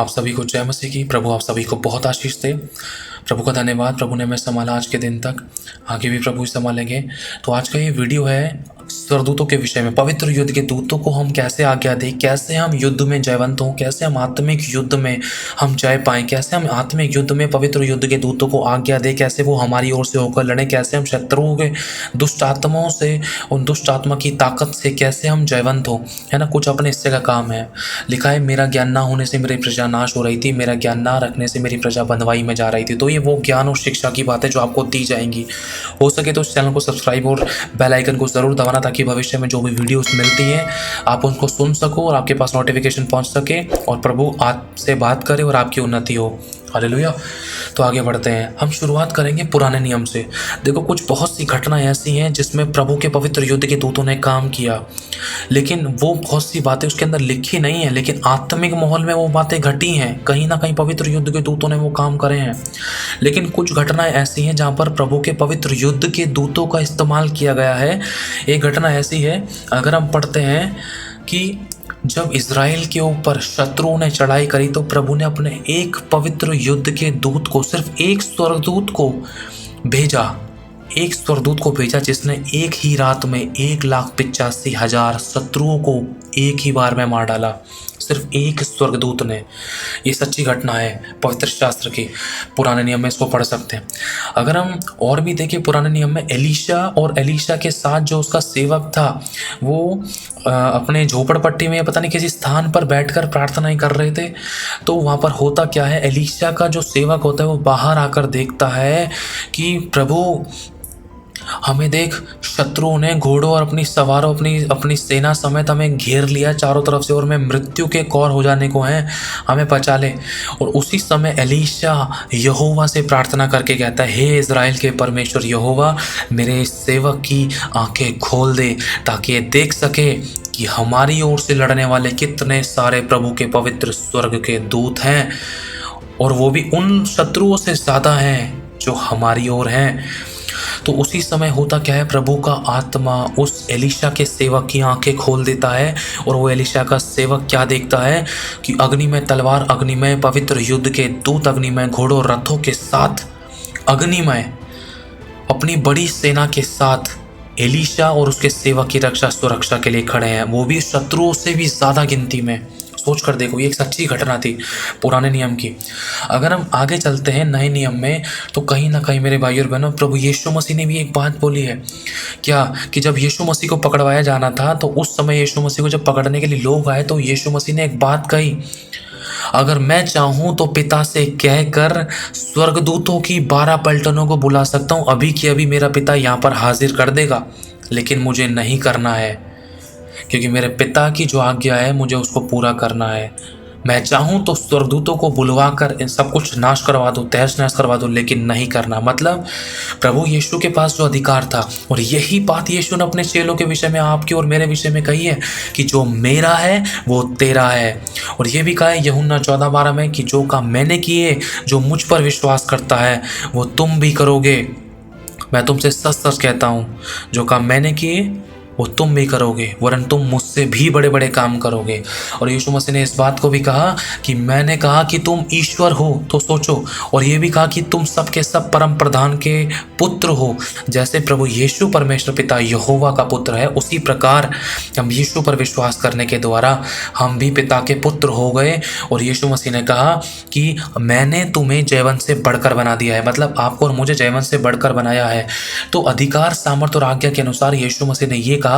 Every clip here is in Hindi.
आप सभी को जय मसीह की। प्रभु आप सभी को बहुत आशीष दे। प्रभु का धन्यवाद, प्रभु ने हमें संभाला आज के दिन तक, आगे भी प्रभु ही संभालेंगे। तो आज का ये वीडियो है स्वर्गदूतों के विषय में। पवित्र युद्ध के दूतों को हम कैसे आज्ञा दें, कैसे हम युद्ध में जयवंत हों, कैसे हम आत्मिक युद्ध में हम जय पाएं, कैसे हम आत्मिक युद्ध में पवित्र युद्ध के दूतों को आज्ञा दें, कैसे वो हमारी ओर से होकर लड़ें, कैसे हम शत्रुओं के दुष्ट आत्माओं से, उन दुष्ट आत्मा की ताकत से कैसे हम जयवंत हो, है ना। कुछ अपने हिस्से का काम है। लिखा है, मेरा ज्ञान ना होने से मेरी प्रजा नाश हो रही थी, मेरा ज्ञान ना रखने से मेरी प्रजा बंधुआई में जा रही थी। तो ये वो ज्ञान और शिक्षा की बात है जो आपको दी जाएंगी। हो सके तो इस चैनल को सब्सक्राइब और बेल आइकन को जरूर दबाना, ताकि भविष्य में जो भी वीडियोस मिलती हैं आप उनको सुन सको और आपके पास नोटिफिकेशन पहुंच सके और प्रभु आपसे बात करे और आपकी उन्नति हो। हालेलुया। तो आगे बढ़ते हैं। हम शुरुआत करेंगे पुराने नियम से। देखो, कुछ बहुत सी घटनाएं ऐसी हैं जिसमें प्रभु के पवित्र युद्ध के दूतों ने काम किया, लेकिन वो बहुत सी बातें उसके अंदर लिखी नहीं है, लेकिन आत्मिक माहौल में वो बातें घटी हैं। कहीं ना कहीं पवित्र युद्ध के दूतों ने वो काम करे हैं। लेकिन कुछ घटनाएं ऐसी हैं जहाँ पर प्रभु के पवित्र युद्ध के दूतों का इस्तेमाल किया गया है। एक घटना ऐसी है, अगर हम पढ़ते हैं कि जब इज़राइल के ऊपर शत्रुओं ने चढ़ाई करी तो प्रभु ने अपने एक पवित्र युद्ध के दूत को, सिर्फ एक स्वर्गदूत को भेजा, एक स्वर्गदूत को भेजा जिसने एक ही रात में 1,85,000 शत्रुओं को एक ही बार में मार डाला। सिर्फ एक स्वर्गदूत ने। ये सच्ची घटना है पवित्र शास्त्र की। पुराने नियम में इसको पढ़ सकते हैं। अगर हम और भी देखें पुराने नियम में, एलीशा और एलीशा के साथ जो उसका सेवक था, वो अपने झोपड़पट्टी में पता नहीं किसी स्थान पर बैठकर प्रार्थनाएं कर रहे थे। तो वहाँ पर होता क्या है, एलीशा का जो सेवक होता है वो बाहर आकर देखता है कि प्रभु हमें देख, शत्रुओं ने घोड़ों और अपनी सवारों, अपनी सेना समेत हमें घेर लिया चारों तरफ से और मैं मृत्यु के कौर हो जाने को हैं, हमें बचा ले। और उसी समय एलीशा यहोवा से प्रार्थना करके कहता है, हे इज़राइल के परमेश्वर यहोवा, मेरे सेवक की आंखें खोल दे ताकि ये देख सके कि हमारी ओर से लड़ने वाले कितने सारे प्रभु के पवित्र स्वर्ग के दूत हैं, और वो भी उन शत्रुओं से ज़्यादा हैं जो हमारी ओर हैं। तो उसी समय होता क्या है, प्रभु का आत्मा उस एलीशा के सेवक की आंखें खोल देता है और वो एलीशा का सेवक क्या देखता है कि अग्निमय तलवार, अग्निमय पवित्र युद्ध के दूत, अग्निमय घोड़ों रथों के साथ, अग्निमय अपनी बड़ी सेना के साथ एलीशा और उसके सेवक की रक्षा सुरक्षा के लिए खड़े हैं, वो भी शत्रुओं से भी ज़्यादा गिनती में। सोच कर देखो, ये एक सच्ची घटना थी पुराने नियम की। अगर हम आगे चलते हैं नए नियम में, तो कहीं ना कहीं मेरे भाई और बहनों, प्रभु यीशु मसीह ने भी एक बात बोली है। क्या कि जब यीशु मसीह को पकड़वाया जाना था, तो उस समय यीशु मसीह को जब पकड़ने के लिए लोग आए, तो यीशु मसीह ने एक बात कही, अगर मैं चाहूँ तो पिता से कहकर स्वर्गदूतों की 12 पलटनों को बुला सकता हूँ, अभी की अभी मेरा पिता यहाँ पर हाजिर कर देगा, लेकिन मुझे नहीं करना है, क्योंकि मेरे पिता की जो आज्ञा है मुझे उसको पूरा करना है। मैं चाहूँ तो स्वर्गदूतों को बुलवा कर इन सब कुछ नाश करवा दूँ, तहस नहस करवा दूँ, लेकिन नहीं करना। मतलब प्रभु यीशु के पास जो अधिकार था, और यही बात यीशु ने अपने चेलों के विषय में, आपके और मेरे विषय में कही है कि जो मेरा है वो तेरा है। और ये भी कहा है यूहन्ना 14:12 में कि जो काम मैंने किए, जो मुझ पर विश्वास करता है वो तुम भी करोगे। मैं तुमसे सच सच कहता हूँ, जो काम मैंने किए वो तुम भी करोगे, वरन तुम मुझसे भी बड़े बड़े काम करोगे। और यीशु मसीह ने इस बात को भी कहा कि मैंने कहा कि तुम ईश्वर हो, तो सोचो। और ये भी कहा कि तुम सब के सब परम प्रधान के पुत्र हो। जैसे प्रभु यीशु परमेश्वर पिता यहोवा का पुत्र है, उसी प्रकार हम यीशु पर विश्वास करने के द्वारा हम भी पिता के पुत्र हो गए। और यीशु मसीह ने कहा कि मैंने तुम्हें जयवंत से बढ़कर बना दिया है, मतलब आपको और मुझे जयवंत से बढ़कर बनाया है। तो अधिकार, सामर्थ और आज्ञा के अनुसार यीशु मसीह ने ये कहा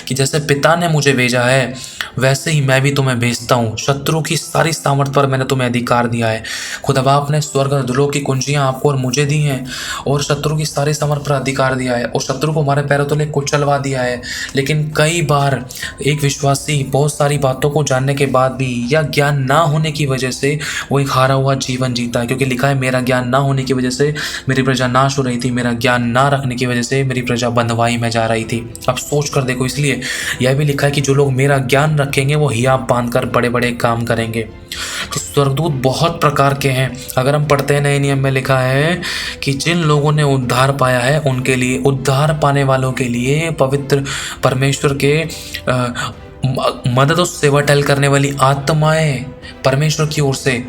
कि जैसे पिता ने मुझे भेजा है, वैसे ही मैं भी तुम्हें भेजता हूँ। शत्रु की सारी सामर्थ पर मैंने तुम्हें अधिकार दिया है। खुदा बाप ने स्वर्ग और धूलों की कुंजियां आपको और मुझे दी हैं, और शत्रु की सारी सामर्थ पर अधिकार दिया है, और शत्रु को हमारे पैरों तले कुचलवा दिया है। लेकिन कई बार एक विश्वासी बहुत सारी बातों को जानने के बाद भी, या ज्ञान ना होने की वजह से, वो एक हारा हुआ जीवन जीता है। क्योंकि लिखा है, मेरा ज्ञान ना होने की वजह से मेरी प्रजा नाश हो रही थी, मेरा ज्ञान ना रखने की वजह से मेरी प्रजा बंधुआई में जा रही थी। अब सोच कर देखो, इसलिए यह भी लिखा है कि जो लोग मेरा ज्ञान रखेंगे वो हियाब बांधकर बड़े बड़े काम करेंगे। तो स्वर्गदूत बहुत प्रकार के हैं। अगर हम पढ़ते हैं नए नियम में लिखा है कि जिन लोगों ने उद्धार पाया है, उनके लिए, उद्धार पाने वालों के लिए पवित्र परमेश्वर के मदद और सेवा टहल करने वाली आत्माएं, परमेश्वर की ओर से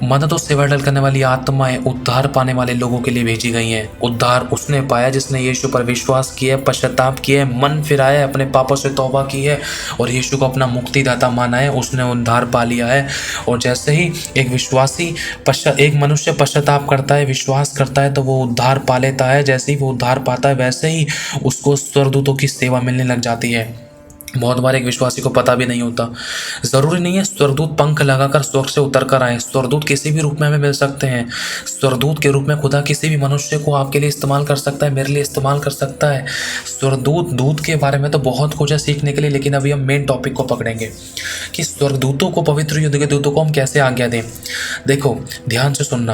मदद और सेवा टहल करने वाली आत्माएं उद्धार पाने वाले लोगों के लिए भेजी गई हैं। उद्धार उसने पाया जिसने यीशु पर विश्वास किया है, पश्चाताप किया है, मन फिराया है, अपने पापों से तौबा की है और यीशु को अपना मुक्तिदाता माना है, उसने उद्धार पा लिया है। और जैसे ही एक मनुष्य पश्चाताप करता है, विश्वास करता है, तो वो उद्धार पा लेता है। जैसे ही वो उद्धार पाता है वैसे ही उसको स्वर्गदूतों की सेवा मिलने लग जाती है। बहुत बार एक विश्वासी को पता भी नहीं होता। ज़रूरी नहीं है स्वर्गदूत पंख लगाकर स्वर्ग से उतर कर आए। स्वर्गदूत किसी भी रूप में हमें मिल सकते हैं। स्वर्गदूत के रूप में खुदा किसी भी मनुष्य को आपके लिए इस्तेमाल कर सकता है, मेरे लिए इस्तेमाल कर सकता है। स्वर्गदूत के बारे में तो बहुत कुछ है सीखने के लिए, लेकिन अभी हम मेन टॉपिक को पकड़ेंगे कि स्वर्गदूतों को, पवित्र युद्ध के दूतों को हम कैसे आज्ञा दें। देखो, ध्यान से सुनना।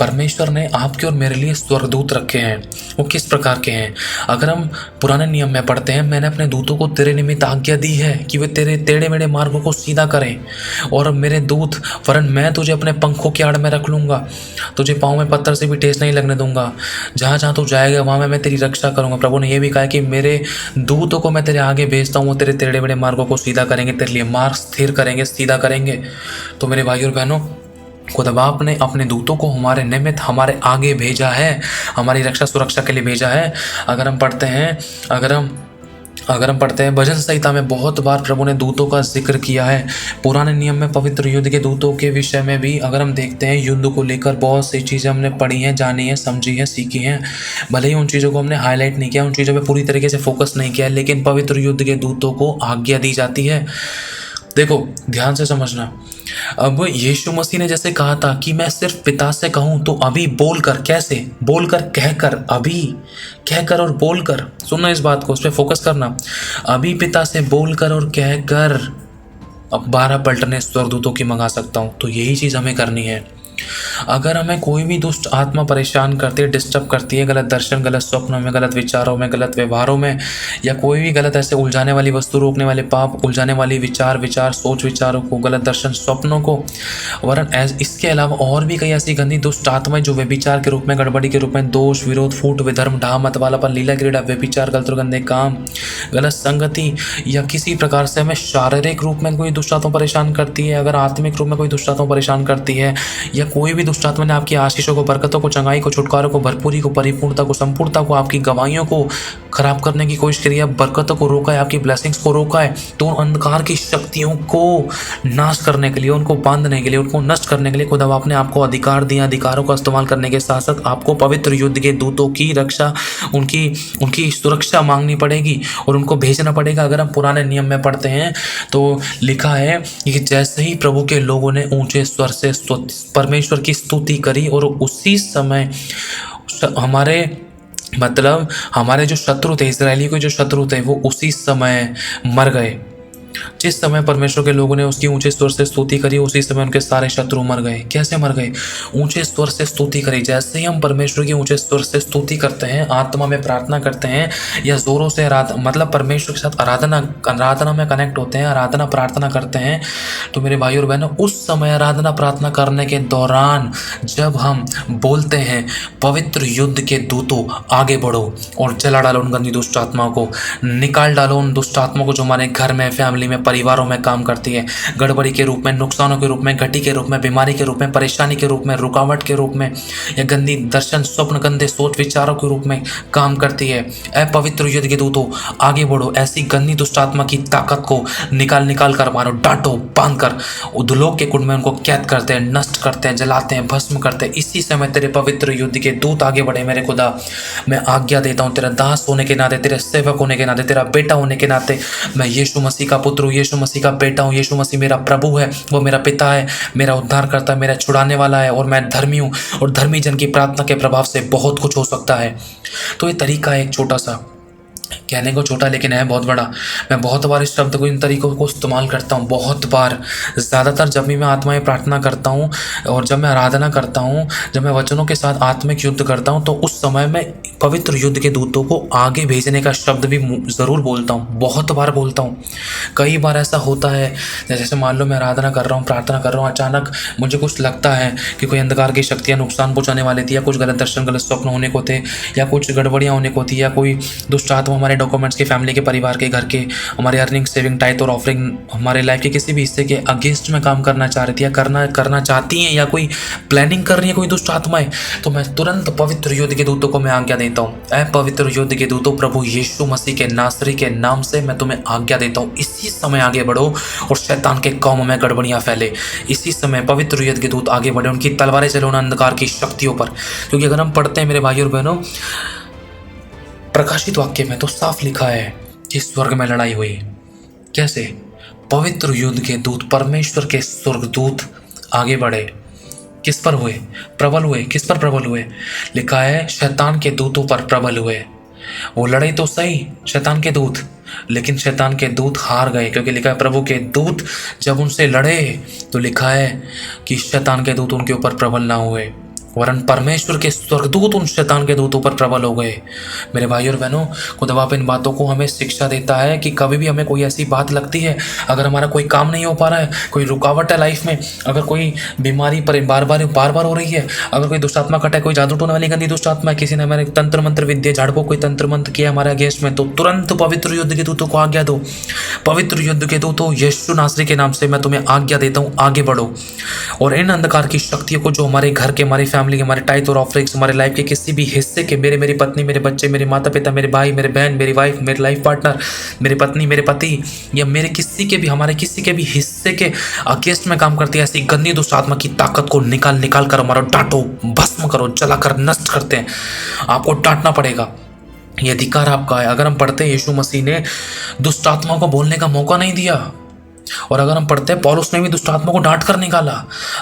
परमेश्वर ने आपके और मेरे लिए स्वर्गदूत रखे हैं। वो किस प्रकार के हैं? अगर हम पुराने नियम में पढ़ते हैं, मैंने अपने दूतों को तेरे निमित्त आज्ञा दी है कि वे तेरे टेढ़े मेढ़े मार्गों को सीधा करें। और मेरे दूत, वरन मैं तुझे अपने पंखों की आड़ में रख लूँगा, तुझे पाँव में पत्थर से भी ठेस नहीं लगने दूंगा। जहाँ जहाँ तू जाएगा वहाँ मैं तेरी रक्षा करूँगा। प्रभु ने यह भी कहा कि मेरे दूतों को मैं तेरे आगे भेजता हूँ, वो तेरे टेढ़े मेढ़े मार्गों को सीधा करेंगे, तेरे लिए मार्ग स्थिर करेंगे, सीधा करेंगे। तो मेरे भाई और बहनों, खुदा बाप ने अपने दूतों को हमारे निमित्त हमारे आगे भेजा है, हमारी रक्षा सुरक्षा के लिए भेजा है। अगर हम पढ़ते हैं भजन संहिता में बहुत बार प्रभु ने दूतों का जिक्र किया है। पुराने नियम में पवित्र युद्ध के दूतों के विषय में भी अगर हम देखते हैं, युद्ध को लेकर बहुत सी चीज़ें हमने पढ़ी हैं, जानी है, समझी है, सीखी हैं। भले ही उन चीज़ों को हमने हाईलाइट नहीं किया, उन चीज़ों पर पूरी तरीके से फोकस नहीं किया, लेकिन पवित्र युद्ध के दूतों को आज्ञा दी जाती है। देखो, ध्यान से समझना। अब यीशु मसीह ने जैसे कहा था कि मैं सिर्फ पिता से कहूँ तो अभी बोलकर, कैसे बोलकर, कहकर, अभी कहकर और बोलकर, सुनना इस बात को, उस पर फोकस करना। अभी पिता से बोलकर और कहकर अब 12 पलटने स्वर्गदूतों की मंगा सकता हूँ। तो यही चीज़ हमें करनी है। अगर हमें कोई भी दुष्ट आत्मा परेशान करती है, डिस्टर्ब करती है, गलत दर्शन, गलत स्वप्नों में, गलत विचारों में, गलत व्यवहारों में, या कोई भी गलत ऐसे उलझाने वाली वस्तु, रोकने वाले पाप, उलझाने वाली विचार सोच विचारों को, गलत दर्शन, स्वप्नों को, वरन इसके अलावा और भी कई ऐसी गंदी दुष्ट आत्माएं जो व्यभिचार के रूप में, गड़बड़ी के रूप में, दोष, विरोध, फूट, विधर्म, ढाह, मतवालापन, लीला क्रीड़ा, व्यभिचार, गलत और गंदे काम, गलत संगति, या किसी प्रकार से हमें शारीरिक रूप में कोई दुष्ट आत्मा परेशान करती है, अगर आत्मिक रूप में कोई दुष्ट आत्मा परेशान करती है, या कोई भी दुष्ट आत्मा ने आपकी आशीषों को, बरकतों को, चंगाई को, छुटकारों को, भरपूरी को, परिपूर्णता को, संपूर्णता को, आपकी गवाहियों को खराब करने की कोशिश करी है, बरकतों को रोका है, आपकी ब्लेसिंग्स को रोका है, तो उन अंधकार की शक्तियों को नाश करने के लिए, उनको बांधने के लिए, उनको नष्ट करने के लिए खुदा आपने आपको अधिकार दिया। अधिकारों का इस्तेमाल करने के साथ साथ आपको पवित्र युद्ध के दूतों की रक्षा, उनकी सुरक्षा मांगनी पड़ेगी और उनको भेजना पड़ेगा। अगर हम पुराने नियम में पढ़ते हैं तो लिखा है कि जैसे ही प्रभु के लोगों ने ऊंचे स्वर से परमेश्वर की स्तुति करी और उसी समय हमारे जो शत्रु थे, इजरायली के जो शत्रु थे, वो उसी समय मर गए। जिस समय परमेश्वर के लोगों ने उसकी ऊंचे स्वर से स्तुति करी, उसी समय उनके सारे शत्रु मर गए। कैसे मर गए? ऊंचे स्वर से स्तुति करी। जैसे ही हम परमेश्वर की ऊंचे स्वर से स्तुति करते हैं, आत्मा में प्रार्थना करते हैं, या जोरों से मतलब परमेश्वर के साथ आराधना में कनेक्ट होते हैं, आराधना प्रार्थना करते हैं, तो मेरे भाई और बहनों, उस समय आराधना प्रार्थना करने के दौरान जब हम बोलते हैं, पवित्र युद्ध के दूतों आगे बढ़ो और जला डालो उन गंदी दुष्ट आत्माओं को, निकाल डालो उन दुष्ट आत्माओं को जो हमारे घर में, फैमिली में, परिवारों में काम करती है, गड़बड़ी के रूप में, नुकसानों के रूप में, घटी के रूप में, बीमारी के रूप में, परेशानी के रूप में, रुकावट के रूप में, या गंदी दर्शन, स्वप्न, गंदे सोच विचारों के रूप में काम करती है। पवित्र युद्ध के दूतों आगे बढ़ो, ऐसी गंदी दुष्ट आत्मा की ताकत को निकाल कर मारो, डांटो, बांध कर उद्लोक के कुंड में उनको कैद करते हैं, नष्ट करते हैं, जलाते हैं, भस्म करते हैं। इसी समय तेरे पवित्र युद्ध के दूत आगे बढ़े। मेरे खुदा, मैं आज्ञा देता हूँ, तेरा दास होने के नाते, तेरे सेवक होने के नाते, तेरा बेटा होने के नाते, मैं यीशु मसीह का पुत्र हूँ, यीशु मसीह का बेटा हूँ। यीशु मसीह मेरा प्रभु है, वो मेरा पिता है, मेरा उद्धार करता है, मेरा छुड़ाने वाला है, और मैं धर्मी हूँ, और धर्मी जन की प्रार्थना के प्रभाव से बहुत कुछ हो सकता है। तो ये तरीका है एक छोटा सा, कहने को छोटा लेकिन है बहुत बड़ा। मैं बहुत बार इस शब्द को, इन तरीकों को इस्तेमाल करता हूँ, बहुत बार। ज़्यादातर जब भी मैं आत्मा प्रार्थना करता हूँ और जब मैं आराधना करता हूँ, जब मैं वचनों के साथ आत्मिक युद्ध करता हूँ, तो उस समय मैं पवित्र युद्ध के दूतों को आगे भेजने का शब्द भी ज़रूर बोलता हूँ, बहुत बार बोलता हूँ। कई बार ऐसा होता है, जैसे मान लो मैं आराधना कर रहा हूँ, प्रार्थना कर रहा हूँ, अचानक मुझे कुछ लगता है कि कोई अंधकार की शक्तियाँ नुकसान पहुँचाने वाली थी, या कुछ गलत दर्शन, गलत स्वप्न होने को थे, या कुछ गड़बड़ियाँ होने को थी, या कोई दुष्ट आत्मा हमारे डॉक्यूमेंट्स के, फैमिली के, परिवार के, घर के, हमारे अर्निंग, सेविंग, टाइथ और ऑफरिंग, हमारे लाइफ के किसी भी हिस्से के अगेंस्ट में काम करना चाह रही थी या करना चाहती हैं, या कोई प्लानिंग कर रही है कोई दुष्ट आत्माएं, तो मैं तुरंत पवित्र युद्ध के दूतों को मैं आज्ञा देता हूँ। ऐ पवित्र युद्ध के दूतों, प्रभु यीशु मसीह के नासरी के नाम से मैं तुम्हें आज्ञा देता हूँ, इसी समय आगे बढ़ो और शैतान के कौम में गड़बड़ियाँ फैले। इसी समय पवित्र युद्ध के दूत आगे बढ़े, उनकी तलवारें चले उन अंधकार की शक्तियों पर। क्योंकि अगर हम पढ़ते हैं मेरे भाइयों और बहनों, प्रकाशित वाक्य में तो साफ लिखा है कि स्वर्ग में लड़ाई हुई। कैसे? पवित्र युद्ध के दूत, परमेश्वर के स्वर्गदूत आगे बढ़े। किस पर हुए? प्रबल हुए। किस पर प्रबल हुए? लिखा है शैतान के दूतों पर प्रबल हुए। वो लड़े तो सही शैतान के दूत, लेकिन शैतान के दूत हार गए, क्योंकि लिखा है प्रभु के दूत जब उनसे लड़े तो लिखा है कि शैतान के दूत उनके ऊपर प्रबल ना हुए, वरन परमेश्वर के स्वर्गदूत उन शैतान के दूतों पर प्रबल हो गए। मेरे भाइयों और बहनों, खुदा इन बातों को हमें शिक्षा देता है कि कभी भी हमें कोई ऐसी बात लगती है, अगर हमारा कोई काम नहीं हो पा रहा है, कोई रुकावट है लाइफ में, अगर कोई बीमारी पर बार बार हो रही है, अगर कोई दुष्टात्मा कटा है, कोई जादू टोने वाली गंदी दुष्टात्मा है, किसी ने हमारे तंत्र मंत्र विद्या झाड़पों कोई तंत्र मंत्र किया हमारे अगेंस्ट में, तो तुरंत पवित्र युद्ध के दूतों को आज्ञा दो। पवित्र युद्ध के दूतों, यीशु नासरी के नाम से मैं तुम्हें आज्ञा देता हूँ, आगे बढ़ो और इन अंधकार की शक्तियों को जो हमारे घर के, हमारी फैमिली के, हमारे टाइथ और ऑफरिंग्स, हमारे लाइफ के किसी भी हिस्से के, मेरी पत्नी, मेरे बच्चे, मेरे माता पिता, मेरे भाई, मेरे बहन, मेरी वाइफ, मेरे लाइफ पार्टनर, मेरी पत्नी, मेरे पति, या मेरे किसी के भी, हमारे किसी के भी हिस्से के अगेंस्ट में काम करती है ऐसी गंदी दुष्ट आत्मा की ताकत को निकाल कर हमारा डांटो, भस्म करो, जलाकर नष्ट करते हैं। आपको डांटना पड़ेगा, ये अधिकार आपका है। अगर हम पढ़ते हैं यीशु मसीह ने दुष्ट आत्मा को बोलने का मौका नहीं दिया, और अगर हम पढ़ते हैं पौलुस ने भी दुष्ट आत्मा को डांट कर निकाला।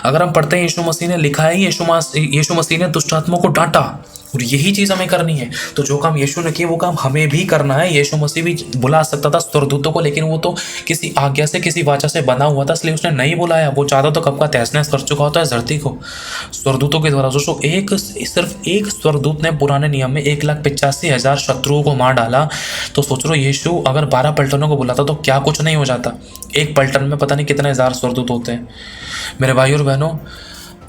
अगर हम पढ़ते हैं यीशु मसीह ने लिखा है, यीशु मसीह ने दुष्ट आत्मा को डांटा, और यही चीज़ हमें करनी है। तो जो काम यीशु ने किया वो काम हमें भी करना है। यीशु मसीह भी बुला सकता था स्वर्गदूतों को, लेकिन वो तो किसी आज्ञा से, किसी वाचा से बना हुआ था, इसलिए उसने नहीं बुलाया। वो चाहता तो कब का तहस नहस कर चुका होता है धरती को स्वर्गदूतों के द्वारा। दोस्तों सिर्फ एक स्वर्गदूत ने पुराने नियम में 1,85,000 शत्रुओं को मार डाला। तो सोच लो यीशु अगर 12 पलटनों को बुलाता तो क्या कुछ नहीं हो जाता। एक पलटन में पता नहीं कितने हजार स्वर्गदूत होते हैं। मेरे भाइयों और बहनों,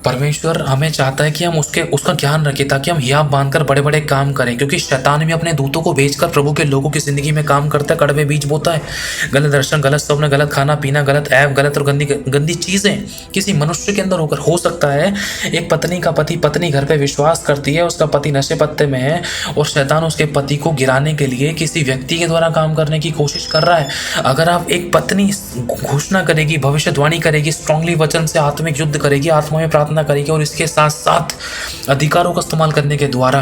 परमेश्वर हमें चाहता है कि हम उसका ध्यान रखें, ताकि हम हियाब बांधकर बड़े बड़े काम करें, क्योंकि शैतान भी अपने दूतों को भेजकर प्रभु के लोगों की जिंदगी में काम करता है, कड़वे बीज बोता है। गलत दर्शन, गलत स्वप्न, गलत खाना पीना, गलत ऐप, गलत और गंदी चीज़ें किसी मनुष्य के अंदर होकर हो सकता है। एक पत्नी का पत्नी घर पर विश्वास करती है, उसका पति नशे पत्ते में है, और शैतान उसके पति को गिराने के लिए किसी व्यक्ति के द्वारा काम करने की कोशिश कर रहा है। अगर आप एक पत्नी घोषणा करेगी, भविष्यवाणी करेगी, स्ट्रांगली वचन से आत्मिक युद्ध करेगी, आत्मा में प्रार्थना करेगी, और इसके साथ साथ अधिकारों का इस्तेमाल करने के द्वारा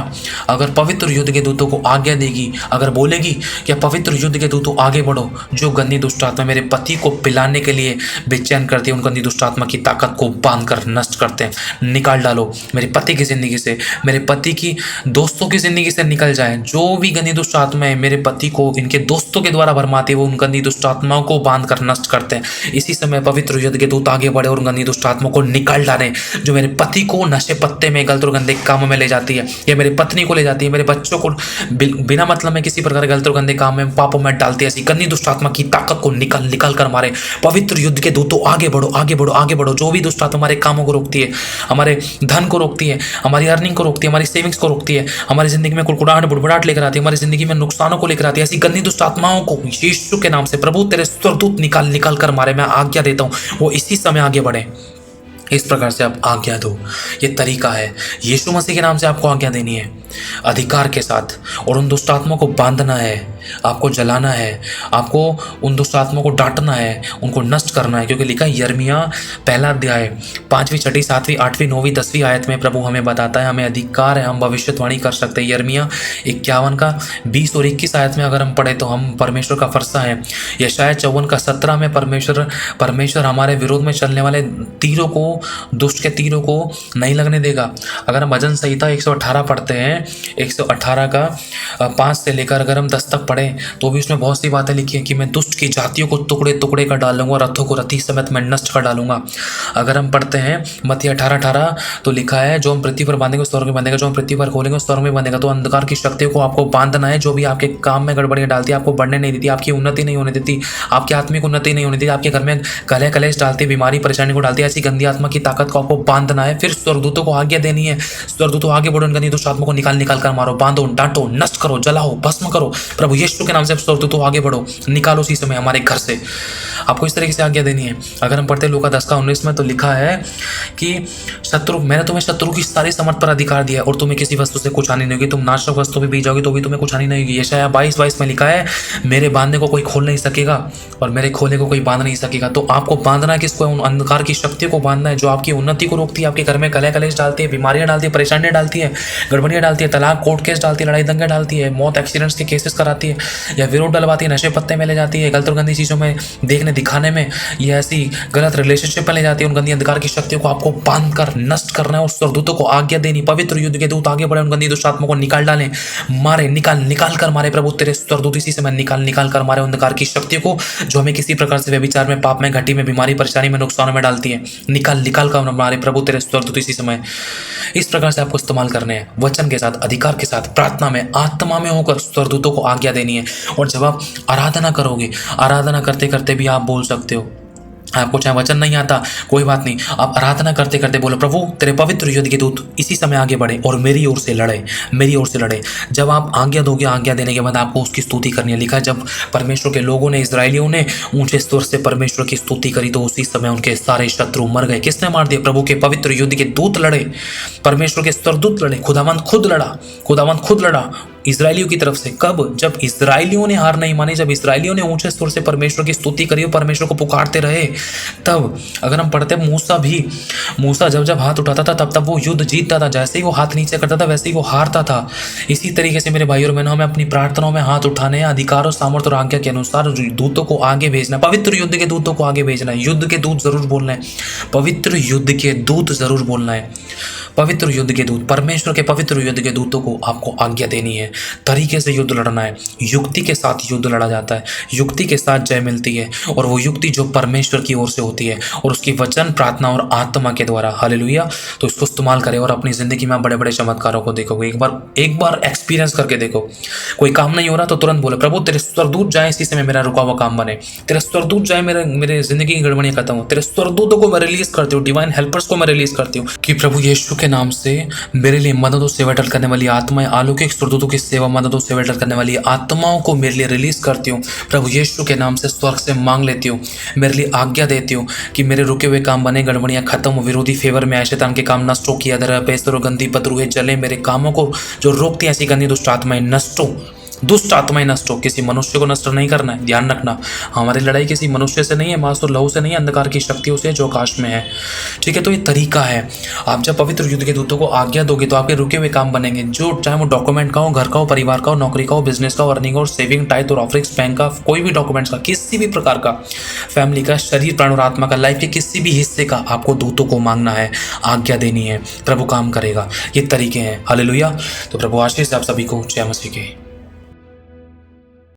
अगर पवित्र युद्ध के दूतों को आज्ञा देगी, अगर बोलेगी कि पवित्र युद्ध के दूतों आगे बढ़ो, जो गंदी दुष्ट आत्मा मेरे पति को पिलाने के लिए बेचैन करती है, उन गंदी दुष्ट आत्मा की ताकत को बांधकर नष्ट करते हैं, निकाल डालो मेरे पति की जिंदगी से, मेरे पति की दोस्तों की जिंदगी से निकल जाए। जो भी गंदी दुष्ट आत्मा है मेरे पति को इनके दोस्तों के द्वारा भरमाती है, वो उन गंदी दुष्ट आत्माओं को बांधकर नष्ट करते हैं। इसी समय पवित्र युद्ध के दूत आगे बढ़े और गंदी दुष्ट आत्मा को निकाल डालें, जो मेरे पति को नशे पत्ते में, गलत और गंदे कामों में ले जाती है, या मेरे पत्नी को ले जाती है, मेरे बच्चों को बिना मतलब में किसी प्रकार गलत और गंदे काम में, पापों में डालती है। ऐसी गंदी दुष्ट आत्मा की ताकत को निकाल कर मारे। पवित्र युद्ध के दूतों आगे बढ़ो, आगे बढ़ो, आगे बढ़ो। जो भी दुष्ट आत्मा हमारे कामों को रोकती है, हमारे धन को रोकती है, हमारी अर्निंग को रोकती है, हमारी सेविंग्स को रोकती है, हमारी जिंदगी में कुड़कुड़ाहट बुड़बुड़ाहट लेकर आती है, हमारी जिंदगी में नुकसानों को लेकर आती है, ऐसी गंदी दुष्ट आत्माओं को यीशु के नाम से प्रभु तेरे स्वर्गदूत निकाल कर मारे। मैं आज्ञा देता हूँ वो इसी समय आगे बढ़े। इस प्रकार से आप आज्ञा दो। ये तरीका है, यीशु मसीह के नाम से आपको आज्ञा देनी है अधिकार के साथ, और उन दुष्ट आत्माओं को बांधना है, आपको जलाना है, आपको उन दुष्ट आत्माओं को डांटना है, उनको नष्ट करना है। क्योंकि लिखा है यिर्मयाह 1 अध्याय 5वीं 6वीं 7वीं 8वीं 9वीं 10वीं आयत में प्रभु हमें बताता है, हमें अधिकार है, हम भविष्यवाणी कर सकते हैं। यिर्मयाह 51 का 20 और 21 आयत में अगर हम पढ़े तो हम परमेश्वर का फरसा है। यशायाह 54 का 17 में परमेश्वर हमारे विरोध में चलने वाले तीरों को, दुष्ट के तीरों को नहीं लगने देगा। अगर हम भजन संहिता 118 पढ़ते हैं, 118 का 5 से लेकर अगर हम 10 तक पढ़ें तो भी उसमें बहुत सी बातें लिखी हैं कि मैं दुष्ट की जातियों को टुकड़े टुकड़े कर डालूंगा, रथों को रथी समेत मैं नष्ट कर डालूंगा। अगर हम पढ़ते हैं मत्ती 18:18 तो लिखा है जो हम पृथ्वी पर बांधेंगे स्वर्ग में बांधेगा, जो हम पृथ्वी पर खोलेंगे स्वर्ग में बांधेगा। तो अंधकार की शक्तियों को आपको बांधना है, जो भी आपके काम में गड़बड़ियां डालती है, आपको बढ़ने नहीं देती, आपकी उन्नति नहीं होने देती, आपकी आत्मिक उन्नति नहीं होने देती, आपके घर में कलह कलेश डालती, बीमारी परेशानी को डालती है, ऐसी गंदी आत्मा की ताकत को आपको बांधना है। फिर स्वर्गदूतों को आज्ञा देनी है, स्वर्गदूतों आगे बढ़ो, गंदी दुष्ट आत्मा को निकाल निकाल कर मारो, बांधो, डांटो, नष्ट करो, जलाओ, भस्म करो। प्रभु यीशु के नाम से स्वर्गदूतों आगे बढ़ो, निकालो उसी समय हमारे घर से। आपको इस तरीके से आज्ञा देनी है। अगर हम पढ़ते लूका 10:19 में तो लिखा है कि मैंने तुम्हें शत्रु की सारी समर्थ पर अधिकार दिया और तुम्हें किसी वस्तु से कुछ हानि नहीं होगी। तुम नाशक वस्तु भी बीजोगे तो भी तुम्हें कुछ हानि नहीं होगी। यशायाह 22:22 में लिखा है, मेरे बांधने को कोई खोल नहीं सकेगा और मेरे खोलने को कोई बांध नहीं सकेगा। तो आपको बांधना किसको है? उन अंधकार की शक्तियों को बांधना है जो आपकी उन्नति को रोकती है, आपके घर में कलह कलेश डालती है, बीमारियां डालती है, परेशानियां डालती है, गड़बड़ियां डालती है, तलाक कोर्ट केस डालती है, लड़ाई दंगे डालती है, मौत एक्सीडेंट्स के केसेस कराती है, या विरोध डलवाती है, नशे पत्ते में ले जाती है, गलत और गंदी चीज़ों में देखने दिखाने में, या ऐसी गलत रिलेशनशिप में ले जाती है। उन गंदी अंधकार की शक्तियों को आपको बांध कर नष्ट करना है और स्वर्गदूतों को आज्ञा देनी। पवित्र युद्ध के दूत आगे बढ़े, उन गंदी दुष्ट आत्मा को निकाल डालें, मारे, निकाल कर मारे। प्रभु तेरे स्वर्गदूत इसी समय निकाल कर मारे अंधकार की शक्तियों को जो हमें किसी प्रकार से व्यभिचार में, पाप में, घटी में, बीमारी, परेशानी में, नुकसान में डालती है। निकाल कर मारे प्रभु तेरे स्वर्गदूत इसी समय। इस प्रकार से आपको इस्तेमाल करने हैं, वचन के साथ, अधिकार के साथ, प्रार्थना में, आत्मा में होकर स्वर्गदूतों को आज्ञा देनी है। और जब आप आराधना करोगे, आराधना करते करते भी आप बोल सकते हो। आपको चाहे वचन नहीं आता, कोई बात नहीं, आप आराधना करते करते बोलो, प्रभु तेरे पवित्र युद्ध के दूत इसी समय आगे बढ़े और मेरी ओर से लड़े, मेरी ओर से लड़े। जब आप आज्ञा दोगे, आज्ञा देने के बाद आपको उसकी स्तुति करनी है। लिखा है, जब परमेश्वर के लोगों ने, इजरायलियों ने ऊंचे स्वर से परमेश्वर की स्तुति करी तो उसी समय उनके सारे शत्रु मर गए। किसने मार दिया? प्रभु के पवित्र युद्ध के दूत लड़े, परमेश्वर के स्वर्गदूत लड़े, खुदावंद खुद लड़ा इजरायलियों की तरफ से। कब? जब इजरायलियों ने हार नहीं मानी, जब इजरायलियों ने ऊंचे स्वर से परमेश्वर की स्तुति करी और परमेश्वर को पुकारते रहे, तब। अगर हम पढ़ते मूसा जब हाथ उठाता था तब वो युद्ध जीतता था। जैसे ही वो हाथ नीचे करता था वैसे ही वो हारता था। इसी तरीके से मेरे भाइयों और बहनों, हमें अपनी प्रार्थनाओं में हाथ उठाने हैं, अधिकार और सामर्थ्य और आज्ञा के अनुसार दूतों को आगे भेजना, पवित्र युद्ध के दूतों को आगे भेजना है। युद्ध के दूत जरूर बोलना है, पवित्र युद्ध के दूत जरूर बोलना है। पवित्र युद्ध के दूत, परमेश्वर के पवित्र युद्ध के दूतों को आपको आज्ञा देनी है। तरीके से युद्ध लड़ना है। युक्ति के साथ युद्ध लड़ा जाता है, युक्ति के साथ जय मिलती है, और वो युक्ति जो परमेश्वर की ओर से होती है और उसकी वचन, प्रार्थना और आत्मा के द्वारा। हालेलुया। तो इसको इस्तेमाल करें और अपनी जिंदगी में बड़े बड़े चमत्कारों को देखोगे। एक बार एक्सपीरियंस करके देखो। कोई काम नहीं हो रहा तो तुरंत बोलो, प्रभु तेरे स्वर्गदूत जाए इसी समय मेरा रुका हुआ काम बने, तेरे स्वर्गदूत जाए मेरे जिंदगी की गड़बड़ियां खत्म हो, तेरे स्वर्गदूतों को मैं रिलीज करती हूँ, डिवाइन हेल्पर्स को मैं रिलीज करती हूँ कि प्रभु यीशु के नाम से मेरे लिए मदद और सेवा टल करने वाली आत्माएं, अलौकिक स्वर्गदूतों की सेवा, मदद और सेवा टल करने वाली आत्माओं को मेरे लिए रिलीज करती हूँ। प्रभु यीशु के नाम से स्वर्ग से मांग लेती हूँ, मेरे लिए आज्ञा देती हूँ कि मेरे रुके हुए काम बने, गड़बड़ियां खत्म हो, विरोधी फेवर में आए, शैतान के काम नष्ट हो, किया दर पेस्तर और गंदी बदरूहें जले, मेरे कामों को जो रोकती हैं ऐसी गंदी दुष्ट आत्माएं नष्ट हो, दुष्ट आत्माएं नष्ट हो। किसी मनुष्य को नष्ट नहीं करना है, ध्यान रखना। हमारी लड़ाई किसी मनुष्य से नहीं है, मांस और लहू से नहीं है, अंधकार की शक्तियों से जो आकाश में है। ठीक है, तो ये तरीका है। आप जब पवित्र युद्ध के दूतों को आज्ञा दोगे तो आपके रुके हुए काम बनेंगे, जो चाहे वो डॉक्यूमेंट का हो, घर का हो, परिवार का हो, नौकरी का हो, बिजनेस का हो, अर्निंग और सेविंग, टाइथ और ऑफरिंग्स, बैंक का, कोई भी डॉक्यूमेंट्स का, किसी भी प्रकार का, फैमिली का, शरीर, प्राण और आत्मा का, लाइफ के किसी भी हिस्से का आपको दूतों को मांगना है, आज्ञा देनी है, प्रभु काम करेगा। ये तरीके हैं। हालेलुया। तो प्रभु आशीष आप सभी को। जय मसीह की।